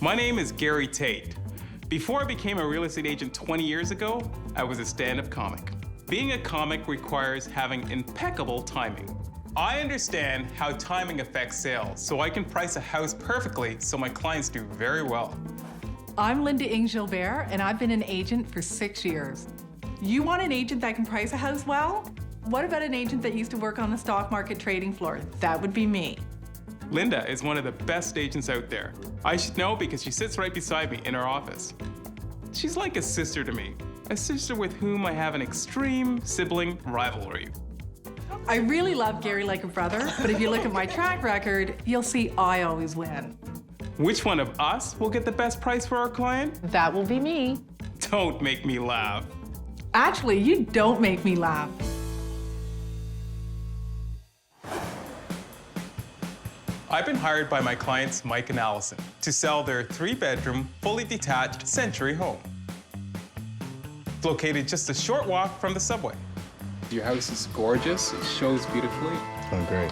My name is Gary Tate. Before I became a real estate agent 20 years ago, I was a stand-up comic. Being a comic requires having impeccable timing. I understand how timing affects sales, so I can price a house perfectly so my clients do very well. I'm Linda Ing-Gilbert, and I've been an agent for 6 years. You want an agent that can price a house well? What about an agent that used to work on the stock market trading floor? That would be me. Linda is one of the best agents out there. I should know because she sits right beside me in our office. She's like a sister to me, a sister with whom I have an extreme sibling rivalry. I really love Gary like a brother, but if you look at my track record, you'll see I always win. Which one of us will get the best price for our client? That will be me. Don't make me laugh. Actually, you don't make me laugh. I've been hired by my clients, Mike and Allison, to sell their 3-bedroom, fully detached Century home. It's located just a short walk from the subway. Your house is gorgeous. It shows beautifully. Oh, great.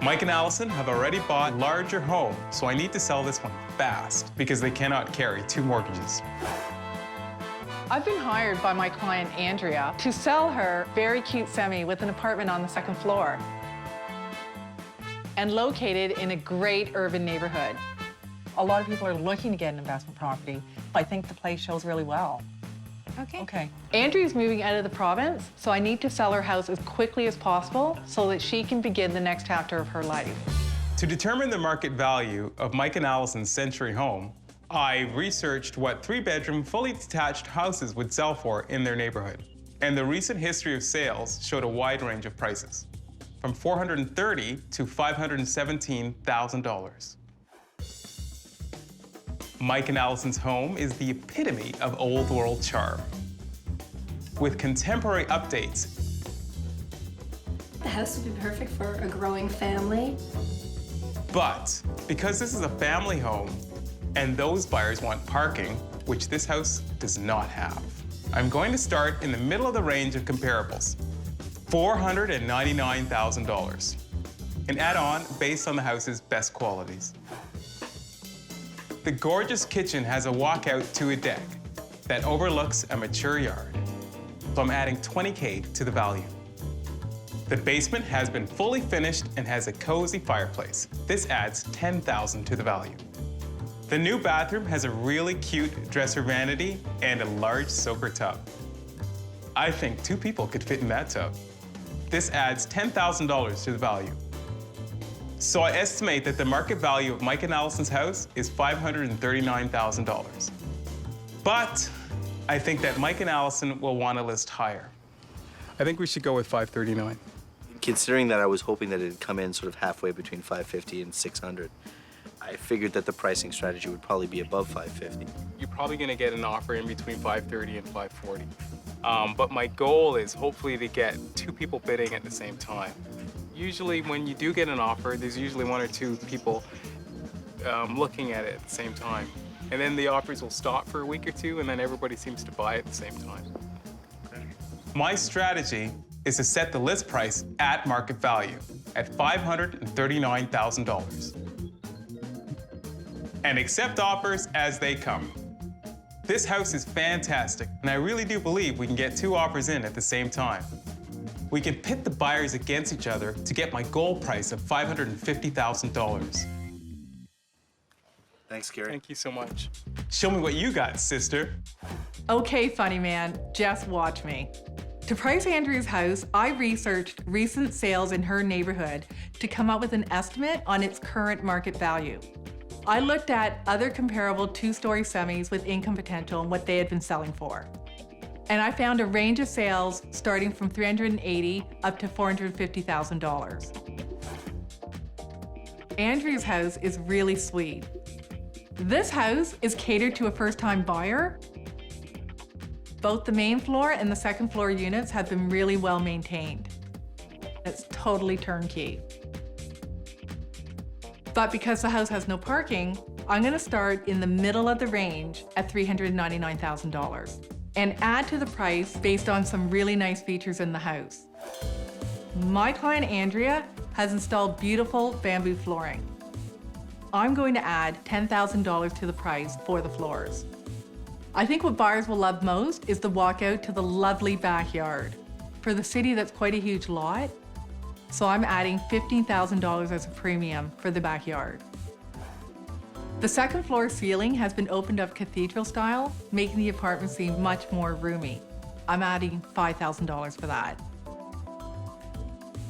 Mike and Allison have already bought a larger home, so I need to sell this one fast because they cannot carry 2 mortgages. I've been hired by my client, Andrea, to sell her very cute semi with an apartment on the 2nd floor and located in a great urban neighborhood. A lot of people are looking to get an investment property. I think the place shows really well. Okay. Andrea's moving out of the province, so I need to sell her house as quickly as possible so that she can begin the next chapter of her life. To determine the market value of Mike and Allison's Century home, I researched what 3-bedroom, fully detached houses would sell for in their neighborhood. And the recent history of sales showed a wide range of prices, from $430,000 to $517,000. Mike and Allison's home is the epitome of old world charm. With contemporary updates. The house would be perfect for a growing family. But because this is a family home and those buyers want parking, which this house does not have, I'm going to start in the middle of the range of comparables, $499,000, an add-on based on the house's best qualities. The gorgeous kitchen has a walkout to a deck that overlooks a mature yard, so I'm adding $20K to the value. The basement has been fully finished and has a cozy fireplace. This adds $10,000 to the value. The new bathroom has a really cute dresser vanity and a large soaker tub. I think 2 people could fit in that tub. This adds $10,000 to the value. So I estimate that the market value of Mike and Allison's house is $539,000. But I think that Mike and Allison will want to list higher. I think we should go with $539,000. Considering that I was hoping that it'd come in sort of halfway between $550,000 and $600,000, I figured that the pricing strategy would probably be above $550,000. You're probably going to get an offer in between $530,000 and $540,000. But my goal is hopefully to get 2 people bidding at the same time. Usually when you do get an offer, there's usually 1 or 2 people looking at it at the same time. And then the offers will stop for a week or 2, and then everybody seems to buy at the same time. Okay. My strategy is to set the list price at market value, at $539,000. And accept offers as they come. This house is fantastic, and I really do believe we can get 2 offers in at the same time. We can pit the buyers against each other to get my goal price of $550,000. Thanks, Gary. Thank you so much. Show me what you got, sister. Okay, funny man, just watch me. To price Andrea's house, I researched recent sales in her neighborhood to come up with an estimate on its current market value. I looked at other comparable 2-story semis with income potential and what they had been selling for. And I found a range of sales starting from $380,000 up to $450,000. Andrea's house is really sweet. This house is catered to a first-time buyer. Both the main floor and the 2nd floor units have been really well maintained. It's totally turnkey. But because the house has no parking, I'm going to start in the middle of the range at $399,000 and add to the price based on some really nice features in the house. My client Andrea has installed beautiful bamboo flooring. I'm going to add $10,000 to the price for the floors. I think what buyers will love most is the walkout to the lovely backyard. For the city, that's quite a huge lot, so I'm adding $15,000 as a premium for the backyard. The second floor ceiling has been opened up cathedral style, making the apartment seem much more roomy. I'm adding $5,000 for that.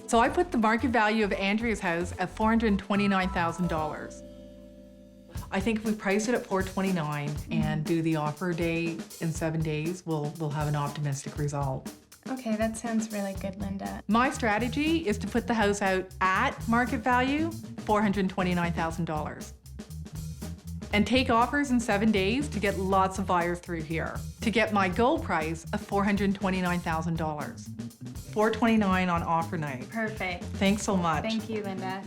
So I put the market value of Andrea's house at $429,000. I think if we price it at $429,000 and do the offer day in 7 days, we'll have an optimistic result. Okay, that sounds really good, Linda. My strategy is to put the house out at market value, $429,000. And take offers in 7 days to get lots of buyers through here. To get my goal price of $429,000. $429,000 on offer night. Perfect. Thanks so much. Thank you, Linda.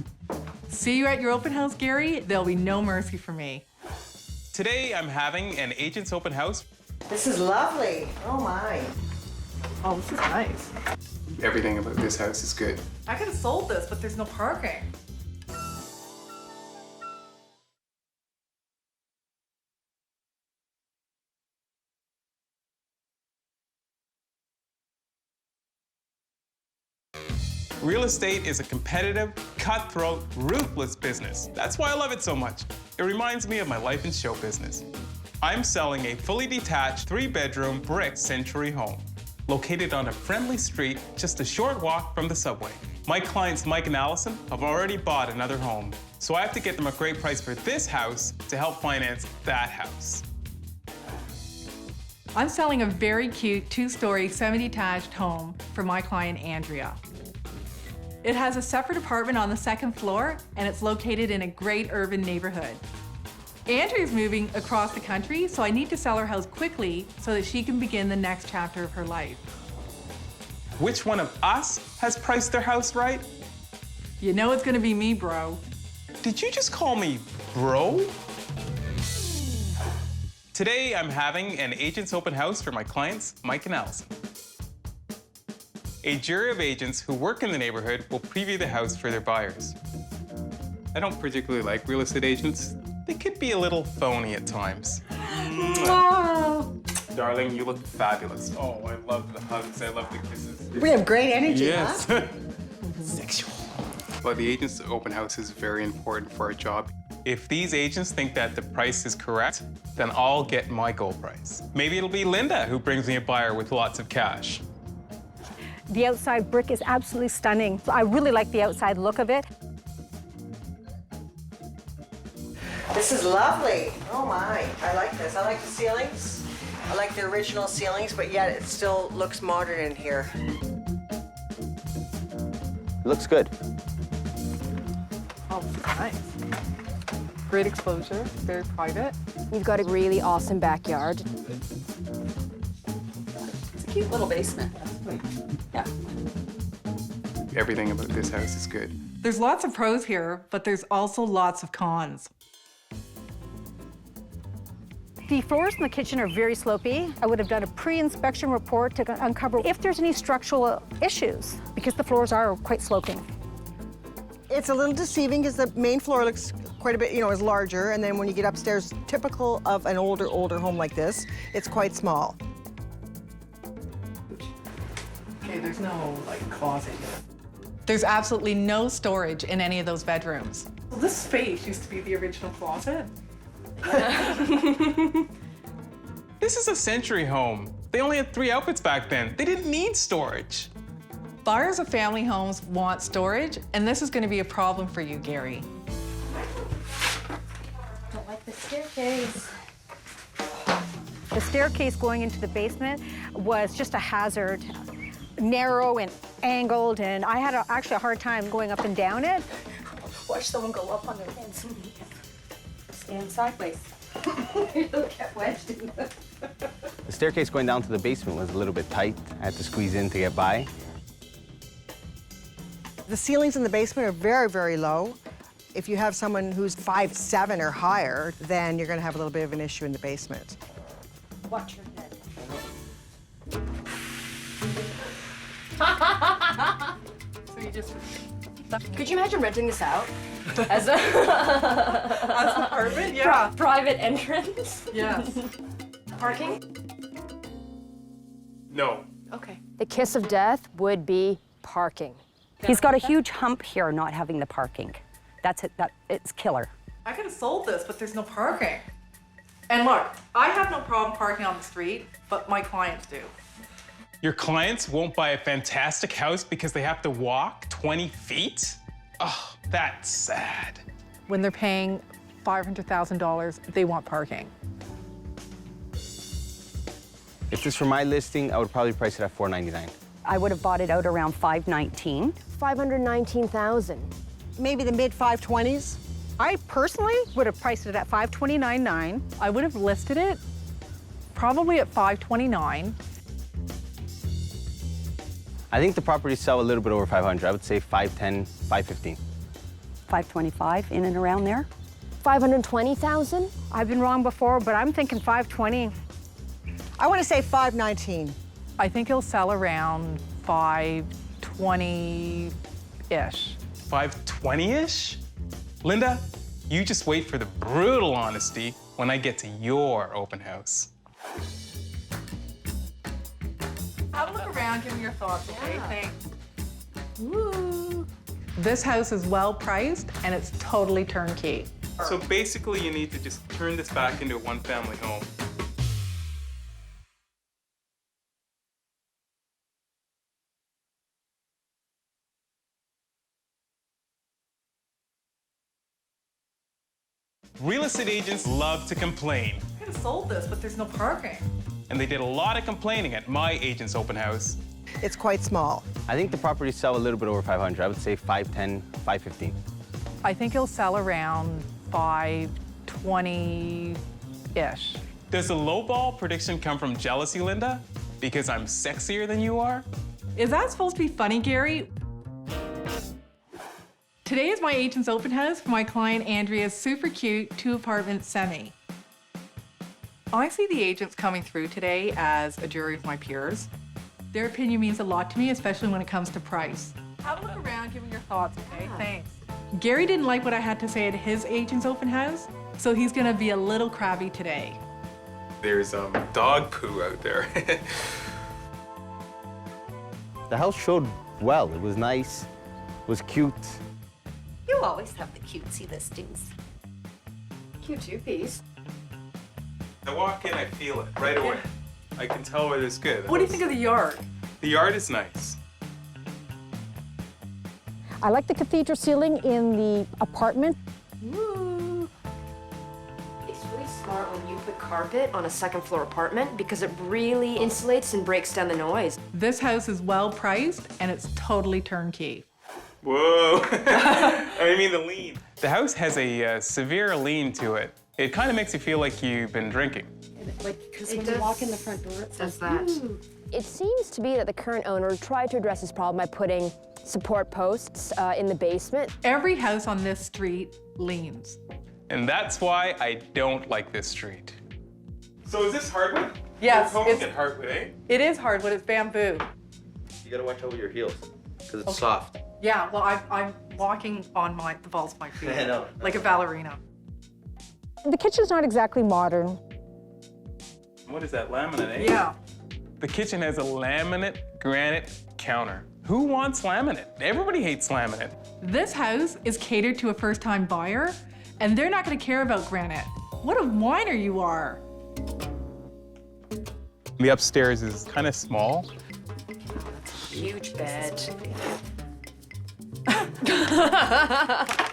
See you at your open house, Gary. There'll be no mercy for me. Today, I'm having an agent's open house. This is lovely. Oh my. Oh, this is nice. Everything about this house is good. I could have sold this, but there's no parking. Real estate is a competitive, cutthroat, ruthless business. That's why I love it so much. It reminds me of my life in show business. I'm selling a fully detached 3-bedroom brick century home, located on a friendly street just a short walk from the subway. My clients, Mike and Allison, have already bought another home, so I have to get them a great price for this house to help finance that house. I'm selling a very cute 2-story semi-detached home for my client, Andrea. It has a separate apartment on the 2nd floor, and it's located in a great urban neighborhood. Andrea's moving across the country, so I need to sell her house quickly so that she can begin the next chapter of her life. Which one of us has priced their house right? You know it's gonna be me, bro. Did you just call me bro? Today, I'm having an agent's open house for my clients, Mike and Allison. A jury of agents who work in the neighborhood will preview the house for their buyers. I don't particularly like real estate agents. They could be a little phony at times. Darling, you look fabulous. Oh, I love the hugs. I love the kisses. We have great energy, Yes. huh? Sexual. But the agent's open house is very important for our job. If these agents think that the price is correct, then I'll get my goal price. Maybe it'll be Linda who brings me a buyer with lots of cash. The outside brick is absolutely stunning. I really like the outside look of it. This is lovely. Oh my. I like this. I like the ceilings. I like the original ceilings, but yet it still looks modern in here. Looks good. Oh, nice. Great exposure, very private. You've got a really awesome backyard. It's a cute little basement. Yeah. Everything about this house is good. There's lots of pros here, but there's also lots of cons. The floors in the kitchen are very slopey. I would have done a pre-inspection report to uncover if there's any structural issues, because the floors are quite sloping. It's a little deceiving because the main floor looks quite a bit, is larger, and then when you get upstairs, typical of an older home like this, it's quite small. Okay, there's no closet here. There's absolutely no storage in any of those bedrooms. Well, this space used to be the original closet. This is a century home. They only had 3 outfits back then. They didn't need storage. Buyers of family homes want storage, and this is going to be a problem for you, Gary. Don't like the staircase. The staircase going into the basement was just a hazard. Narrow and angled, and I had actually a hard time going up and down it. Watch someone go up on their hands. Stand sideways. You'll get wedged in the... The staircase going down to the basement was a little bit tight. I had to squeeze in to get by. The ceilings in the basement are very, very low. If you have someone who's 5'7" or higher, then you're going to have a little bit of an issue in the basement. Watch your head. So you just... Could you imagine renting this out? As a As an apartment, yeah. private entrance? Yes. Parking? No. Okay. The kiss of death would be parking. He's got a huge hump here not having the parking. That's it, it's killer. I could have sold this, but there's no parking. And look, I have no problem parking on the street, but my clients do. Your clients won't buy a fantastic house because they have to walk 20 feet? Oh, that's sad. When they're paying $500,000, they want parking. If this were my listing, I would probably price it at $499. I would have bought it out around $519. $519,000. Maybe the mid 520s. I personally would have priced it at $529,900. I would have listed it probably at $529,000. I think the properties sell a little bit over 500. I would say 510, 515. $525, in and around there. $520,000? I've been wrong before, but I'm thinking $520,000. I want to say 519. I think it'll sell around $520-ish. 520-ish? Linda, you just wait for the brutal honesty when I get to your open house. Have a look around, give me your thoughts, okay? Thanks. Woo. This house is well priced and it's totally turnkey. So basically, you need to just turn this back into a one-family home. Real estate agents love to complain, I could have sold this, but there's no parking. and they did a lot of complaining at my agent's open house. It's quite small. I think the properties sell a little bit over 500. I would say 510, 515. I think it'll sell around $520-ish. Does the lowball prediction come from jealousy, Linda? Because I'm sexier than you are? Is that supposed to be funny, Gary? Today is my agent's open house for my client Andrea's super cute 2-apartment semi. I see the agents coming through today as a jury of my peers. Their opinion means a lot to me, especially when it comes to price. Have a look around, give me your thoughts, okay? Thanks. Gary didn't like what I had to say at his agent's open house, so he's gonna be a little crabby today. There's dog poo out there. The house showed well. It was nice. It was cute. You always have the cutesy listings. Cute two-piece. I walk in, I feel it right away. I can tell whether it's good. What do you think of the yard? The yard is nice. I like the cathedral ceiling in the apartment. Woo. It's really smart when you put carpet on a second-floor apartment because it really insulates and breaks down the noise. This house is well priced and it's totally turnkey. Whoa. I mean the lean. The house has a severe lean to it. It kind of makes you feel like you've been drinking. Like, because when you walk in the front door, it says that. It seems to be that the current owner tried to address this problem by putting support posts in the basement. Every house on this street leans. And that's why I don't like this street. So is this hardwood? Yes, Homes it's- get hardwood, eh? It is hardwood, it's bamboo. You gotta watch over your heels, because it's soft. Yeah, well, I'm walking on the balls of my feet. I know. Like a ballerina. The kitchen's not exactly modern. What is that, laminate, eh? Yeah. The kitchen has a laminate granite counter. Who wants laminate? Everybody hates laminate. This house is catered to a first-time buyer, and they're not gonna care about granite. What a whiner you are. The upstairs is kind of small. Huge bed.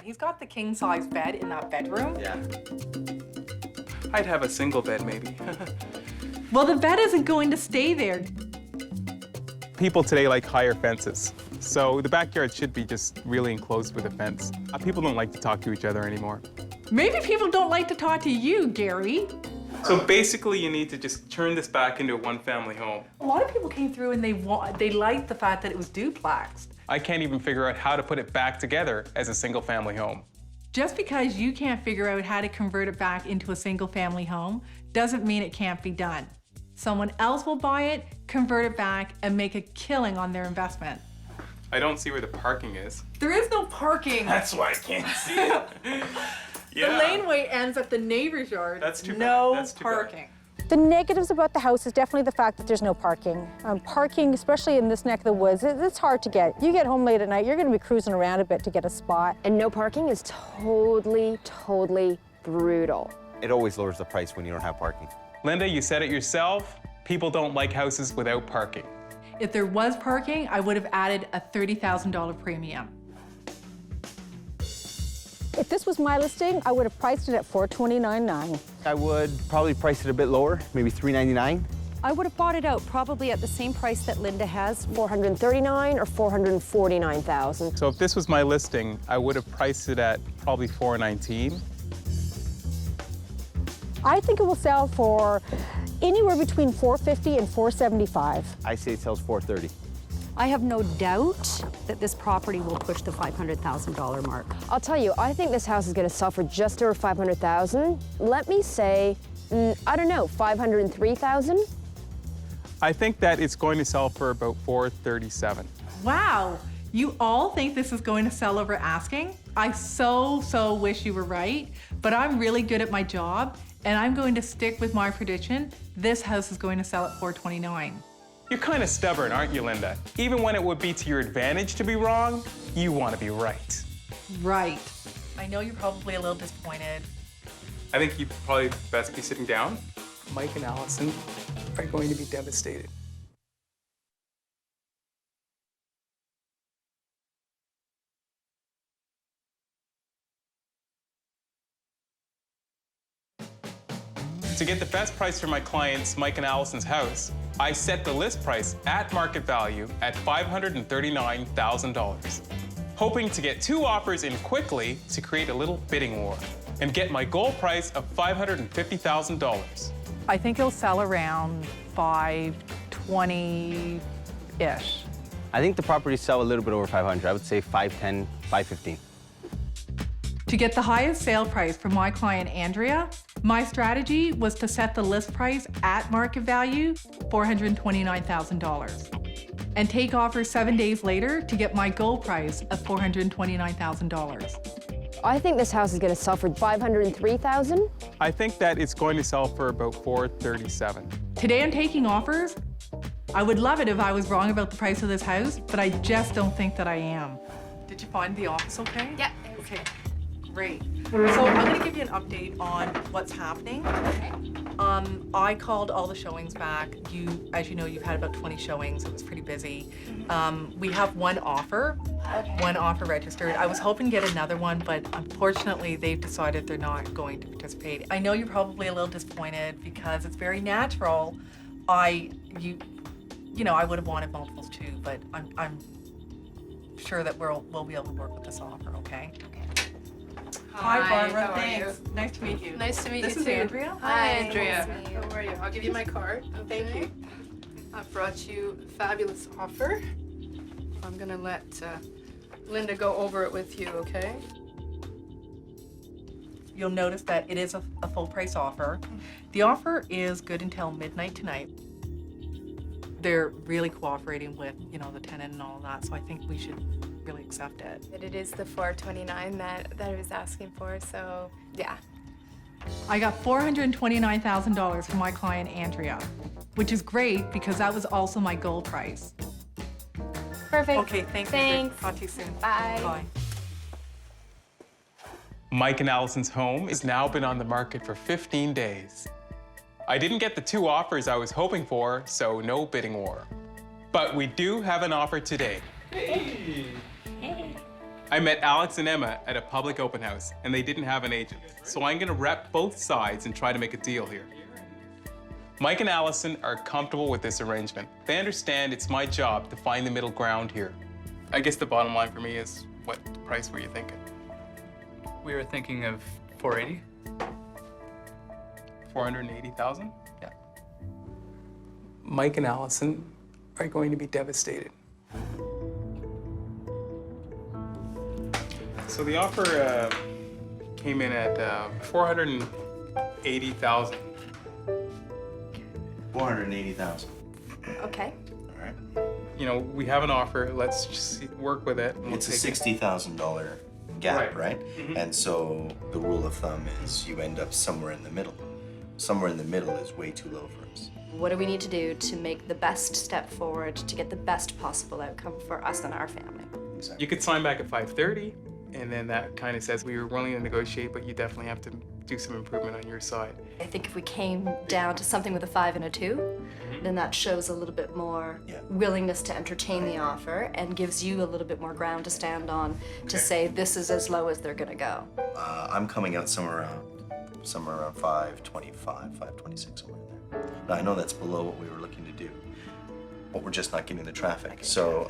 He's got the king-size bed in that bedroom. Yeah. I'd have a single bed, maybe. Well, the bed isn't going to stay there. People today like higher fences. So the backyard should be just really enclosed with a fence. People don't like to talk to each other anymore. Maybe people don't like to talk to you, Gary. So basically you need to just turn this back into a one-family home. A lot of people came through and they liked the fact that it was duplexed. I can't even figure out how to put it back together as a single-family home. Just because you can't figure out how to convert it back into a single-family home doesn't mean it can't be done. Someone else will buy it, convert it back, and make a killing on their investment. I don't see where the parking is. There is no parking. That's why I can't see it. The laneway ends at the neighbor's yard. That's too bad. No That's too parking. The negatives about the house is definitely the fact that there's no parking. Parking, especially in this neck of the woods, it's hard to get. You get home late at night, you're going to be cruising around a bit to get a spot. And no parking is totally, totally brutal. It always lowers the price when you don't have parking. Linda, you said it yourself. People don't like houses without parking. If there was parking, I would have added a $30,000 premium. If this was my listing, I would have priced it at $429,900. I would probably price it a bit lower, maybe $399. I would have bought it out probably at the same price that Linda has. $439,000 or $449,000. So if this was my listing, I would have priced it at probably $419,000. I think it will sell for anywhere between $450,000 and $475,000. I say it sells $430,000. I have no doubt that this property will push the $500,000 mark. I'll tell you, I think this house is going to sell for just over $500,000. Let me say, I don't know, $503,000. I think that it's going to sell for about $437,000. Wow, you all think this is going to sell over asking? I so wish you were right, but I'm really good at my job, and I'm going to stick with my prediction. This house is going to sell at $429,000. You're kind of stubborn, aren't you, Linda? Even when it would be to your advantage to be wrong, you want to be right. Right. I know you're probably a little disappointed. I think you'd probably best be sitting down. Mike and Allison are going to be devastated. To get the best price for my clients, Mike and Allison's house, I set the list price at market value at $539,000, hoping to get 2 offers in quickly to create a little bidding war and get my goal price of $550,000. I think it'll sell around $520-ish. I think the properties sell a little bit over $500. I would say $510,000, $515,000. To get the highest sale price for my client, Andrea, my strategy was to set the list price at market value, $429,000, and take offers 7 days later to get my goal price of $429,000. I think this house is going to sell for $503,000. I think that it's going to sell for about $437,000. Today I'm taking offers. I would love it if I was wrong about the price of this house, but I just don't think that I am. Did you find the office okay? Yeah. Okay, great. So I'm gonna give you an update on what's happening. I called all the showings back. As you know, you've had about 20 showings. It was pretty busy. We have one offer registered. I was hoping to get another one, but unfortunately they've decided they're not going to participate. I know you're probably a little disappointed because it's very natural. I would have wanted multiples too, but I'm sure that we'll be able to work with this offer, okay? Hi, Barbara. Thanks. Nice to meet you. Nice to meet you too. This is Andrea. Hi, Andrea. How are you? I'll give you my card. Okay. Thank you. I've brought you a fabulous offer. I'm gonna let Linda go over it with you, okay? You'll notice that it is a full price offer. The offer is good until midnight tonight. They're really cooperating with, the tenant and all of that, so I think we should really accept it. But it is the $429,000 that I was asking for, so yeah. I got $429,000 from my client, Andrea, which is great because that was also my goal price. Perfect. Okay, thanks. Thanks. Talk to you soon. Bye. Bye. Mike and Allison's home has now been on the market for 15 days. I didn't get the 2 offers I was hoping for, so no bidding war. But we do have an offer today. Hey. I met Alex and Emma at a public open house, and they didn't have an agent. So I'm gonna rep both sides and try to make a deal here. Mike and Allison are comfortable with this arrangement. They understand it's my job to find the middle ground here. I guess the bottom line for me is, what price were you thinking? We were thinking of 480. 480,000? Yeah. Mike and Allison are going to be devastated. So the offer came in at 480,000. 480,000. Okay. All right. you know, we have an offer. Let's just work with it. And we'll It's a take it. $60,000 gap, Right. right? And so the rule of thumb is you end up somewhere in the middle. Somewhere in the middle is way too low for us. What do we need to do to make the best step forward to get the best possible outcome for us and our family? You could sign back at 530, and then that kind of says we were willing to negotiate, but you definitely have to do some improvement on your side. I think if we came down to something with a 5 and a 2, then that shows a little bit more willingness to entertain the offer and gives you a little bit more ground to stand on to say this is as low as they're gonna go. I'm coming out somewhere around 525, 526, somewhere in there. Now I know that's below what we were looking to do, but we're just not getting the traffic. So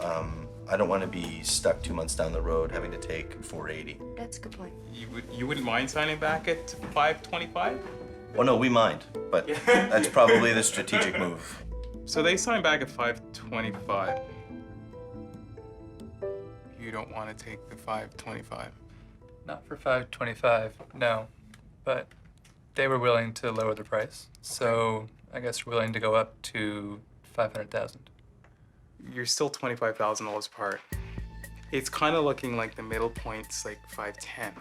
I don't want to be stuck 2 months down the road having to take 480. That's a good point. You wouldn't mind signing back at 525? Oh no, we mind, but that's probably the strategic move. So they signed back at 525. You don't want to take the 525. Not for 525, no. But they were willing to lower the price, so I guess we're willing to go up to 500,000. You're still $25,000 apart. It's kind of looking like the middle point's like 510.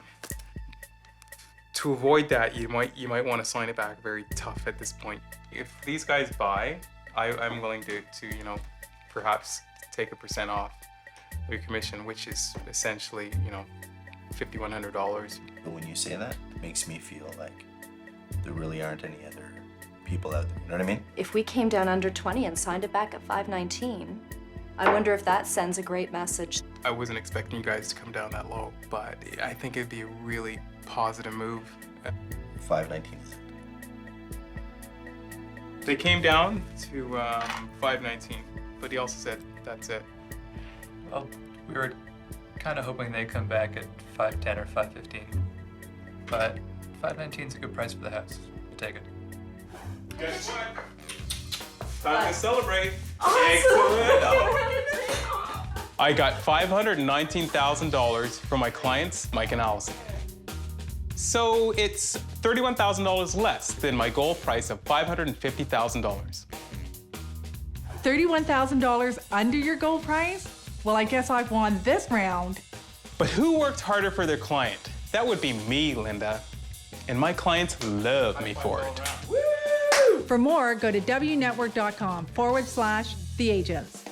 To avoid that, you might want to sign it back very tough at this point. If these guys buy, I'm willing to you know, perhaps take a % off your commission, which is essentially, you know, $5,100. But when you say that, it makes me feel like there really aren't any other people out there. You know what I mean? If we came down under 20 and signed it back at 519, I wonder if that sends a great message. I wasn't expecting you guys to come down that low, but I think it'd be a really positive move. 519. They came down to 519, but he also said that's it. Well, we were kind of hoping they'd come back at 510 or 515. But 519 is a good price for the house. We'll take it. Guess what? Time to celebrate. I got $519,000 from my clients, Mike and Allison. So it's $31,000 less than my goal price of $550,000. $31,000 under your goal price? Well, I guess I've won this round. But who worked harder for their client? That would be me, Linda. And my clients love me for it. For more, go to wnetwork.com/theagents.